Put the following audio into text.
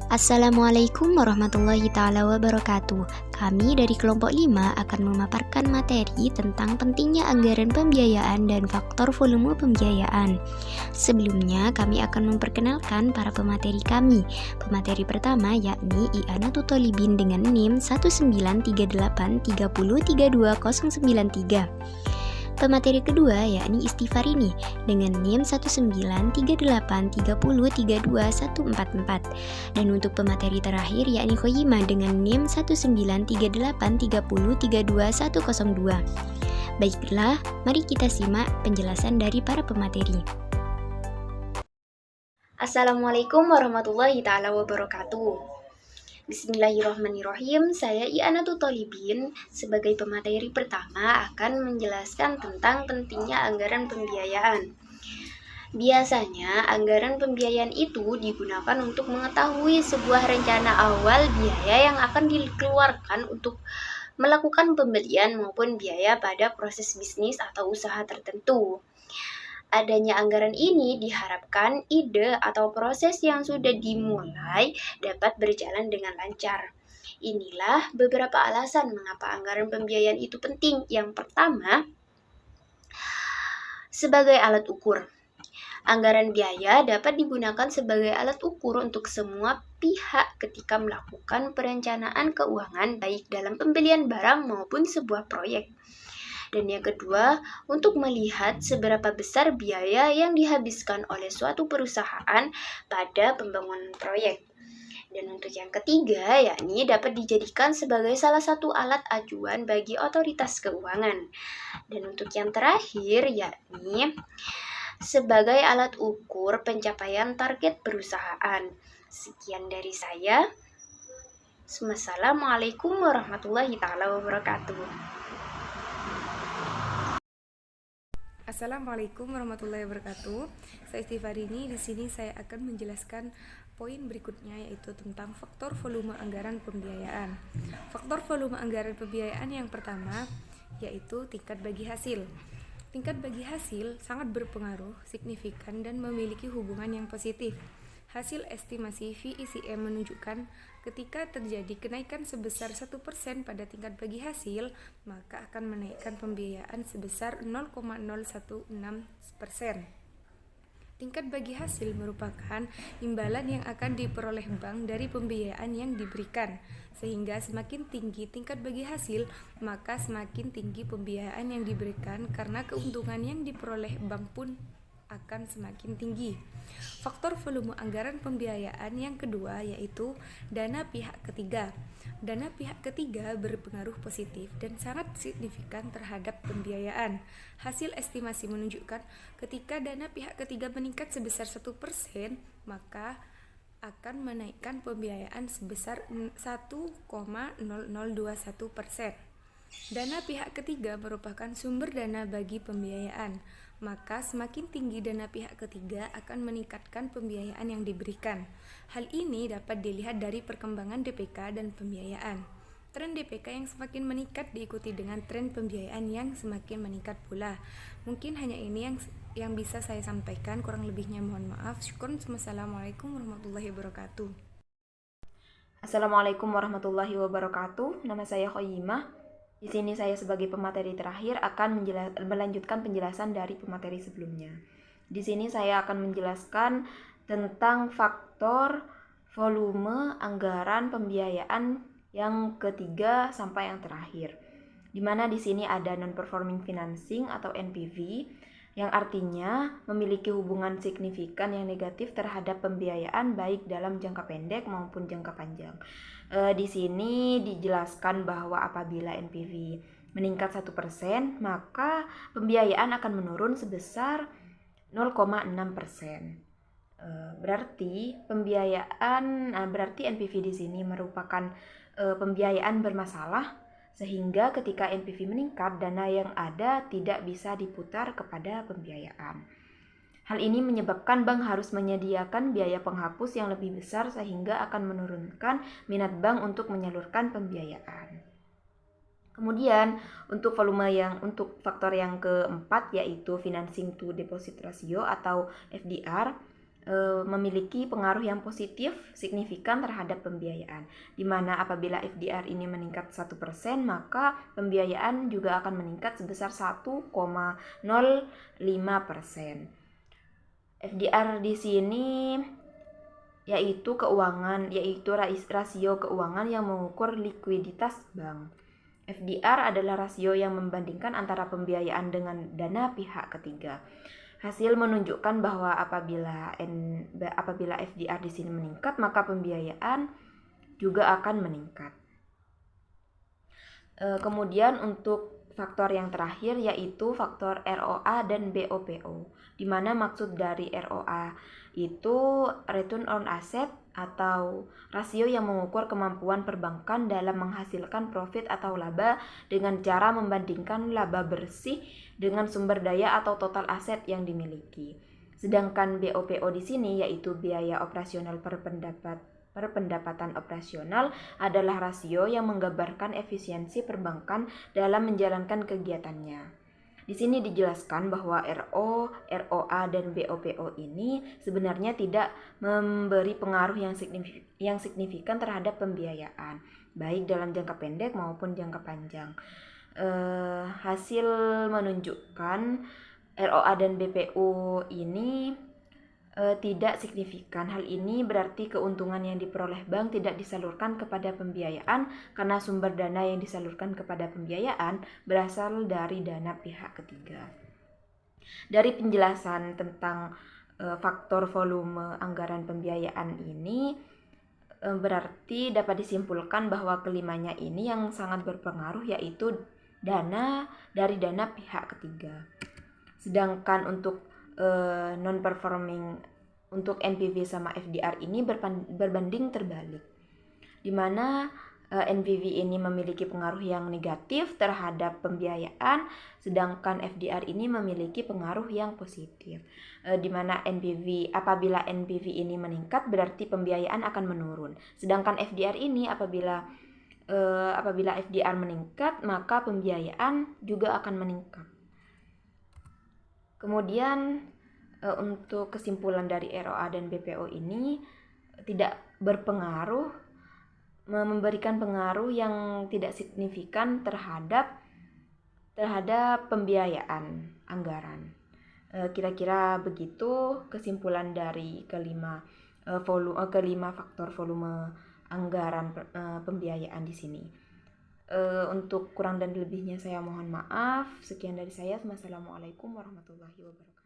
Assalamualaikum warahmatullahi ta'ala wabarakatuh. Kami dari kelompok 5 akan memaparkan materi tentang pentingnya anggaran pembiayaan dan faktor volume pembiayaan. Sebelumnya, kami akan memperkenalkan para pemateri kami. Pemateri pertama yakni I'ana Tutolibin dengan NIM 193830320093. Pemateri kedua yakni Istifarini dengan NIM 193830320144. Dan untuk pemateri terakhir yakni Khoyima dengan NIM 193830320102. Baiklah, mari kita simak penjelasan dari para pemateri. Assalamualaikum warahmatullahi ta'ala wabarakatuh. Bismillahirrahmanirrahim, saya I'ana Tutolibin sebagai pemateri pertama akan menjelaskan tentang pentingnya anggaran pembiayaan. Biasanya, anggaran pembiayaan itu digunakan untuk mengetahui sebuah rencana awal biaya yang akan dikeluarkan untuk melakukan pembelian maupun biaya pada proses bisnis atau usaha tertentu. Adanya anggaran ini diharapkan ide atau proses yang sudah dimulai dapat berjalan dengan lancar. Inilah beberapa alasan mengapa anggaran pembiayaan itu penting. Yang pertama, sebagai alat ukur. Anggaran biaya dapat digunakan sebagai alat ukur untuk semua pihak ketika melakukan perencanaan keuangan baik dalam pembelian barang maupun sebuah proyek. Dan yang kedua, untuk melihat seberapa besar biaya yang dihabiskan oleh suatu perusahaan pada pembangunan proyek. Dan untuk yang ketiga, yakni dapat dijadikan sebagai salah satu alat acuan bagi otoritas keuangan. Dan untuk yang terakhir, yakni sebagai alat ukur pencapaian target perusahaan. Sekian dari saya. Wassalamualaikum warahmatullahi wabarakatuh. Assalamualaikum warahmatullahi wabarakatuh. Saya Istifarini. Di sini saya akan menjelaskan poin berikutnya, yaitu tentang faktor volume anggaran pembiayaan. Faktor volume anggaran pembiayaan yang pertama yaitu tingkat bagi hasil. Tingkat bagi hasil sangat berpengaruh signifikan dan memiliki hubungan yang positif. Hasil estimasi VICM menunjukkan ketika terjadi kenaikan sebesar 1% pada tingkat bagi hasil, maka akan menaikkan pembiayaan sebesar 0,016%. Tingkat bagi hasil merupakan imbalan yang akan diperoleh bank dari pembiayaan yang diberikan, sehingga semakin tinggi tingkat bagi hasil, maka semakin tinggi pembiayaan yang diberikan karena keuntungan yang diperoleh bank pun akan semakin tinggi. Faktor volume anggaran pembiayaan yang kedua yaitu dana pihak ketiga. Dana pihak ketiga berpengaruh positif dan sangat signifikan terhadap pembiayaan. Hasil estimasi menunjukkan ketika dana pihak ketiga meningkat sebesar 1%, maka akan menaikkan pembiayaan sebesar 1,0021%. Dana pihak ketiga merupakan sumber dana bagi pembiayaan, maka semakin tinggi dana pihak ketiga akan meningkatkan pembiayaan yang diberikan. Hal ini dapat dilihat dari perkembangan DPK dan pembiayaan. Tren DPK yang semakin meningkat diikuti dengan tren pembiayaan yang semakin meningkat pula. Mungkin hanya ini yang bisa saya sampaikan, kurang lebihnya mohon maaf. Syukron. Wassalamualaikum warahmatullahi wabarakatuh. Assalamualaikum warahmatullahi wabarakatuh. Nama saya Khoyimah. Di sini saya sebagai pemateri terakhir akan melanjutkan penjelasan dari pemateri sebelumnya. Di sini saya akan menjelaskan tentang faktor volume anggaran pembiayaan yang ketiga sampai yang terakhir. Di mana di sini ada non-performing financing atau NPV, yang artinya memiliki hubungan signifikan yang negatif terhadap pembiayaan baik dalam jangka pendek maupun jangka panjang. Di sini dijelaskan bahwa apabila NPV meningkat 1%, maka pembiayaan akan menurun sebesar 0,6%. Berarti NPV di sini merupakan pembiayaan bermasalah, sehingga ketika NPV meningkat, dana yang ada tidak bisa diputar kepada pembiayaan. Hal ini menyebabkan bank harus menyediakan biaya penghapus yang lebih besar, sehingga akan menurunkan minat bank untuk menyalurkan pembiayaan. Kemudian untuk faktor yang keempat yaitu financing to deposit ratio atau FDR. memiliki pengaruh yang positif signifikan terhadap pembiayaan, di mana apabila FDR ini meningkat 1%, maka pembiayaan juga akan meningkat sebesar 1,05%. FDR di sini yaitu rasio keuangan yang mengukur likuiditas bank. FDR adalah rasio yang membandingkan antara pembiayaan dengan dana pihak ketiga. Hasil menunjukkan bahwa apabila FDR di sini meningkat, maka pembiayaan juga akan meningkat. Kemudian untuk faktor yang terakhir yaitu faktor ROA dan BOPO, di mana maksud dari ROA itu return on asset atau rasio yang mengukur kemampuan perbankan dalam menghasilkan profit atau laba dengan cara membandingkan laba bersih dengan sumber daya atau total aset yang dimiliki. Sedangkan BOPO di sini yaitu biaya operasional per pendapatan operasional adalah rasio yang menggambarkan efisiensi perbankan dalam menjalankan kegiatannya. Di sini dijelaskan bahwa ROA dan BOPO ini sebenarnya tidak memberi pengaruh yang signifikan terhadap pembiayaan, baik dalam jangka pendek maupun jangka panjang. Hasil menunjukkan ROA dan BPO ini tidak signifikan. Hal ini berarti keuntungan yang diperoleh bank tidak disalurkan kepada pembiayaan karena sumber dana yang disalurkan kepada pembiayaan berasal dari dana pihak ketiga. Dari penjelasan tentang faktor volume anggaran pembiayaan ini, berarti dapat disimpulkan bahwa kelimanya ini yang sangat berpengaruh yaitu dana dari dana pihak ketiga. Sedangkan untuk non-performing untuk NPV sama FDR ini berbanding terbalik, di mana NPV ini memiliki pengaruh yang negatif terhadap pembiayaan, sedangkan FDR ini memiliki pengaruh yang positif, di mana apabila NPV ini meningkat berarti pembiayaan akan menurun, sedangkan FDR ini apabila FDR meningkat maka pembiayaan juga akan meningkat. Kemudian untuk kesimpulan dari ROA dan BPO ini tidak memberikan pengaruh yang tidak signifikan terhadap pembiayaan anggaran. Kira-kira begitu kesimpulan dari kelima faktor volume anggaran pembiayaan di sini. Untuk kurang dan lebihnya saya mohon maaf. Sekian dari saya. Wassalamualaikum warahmatullahi wabarakatuh.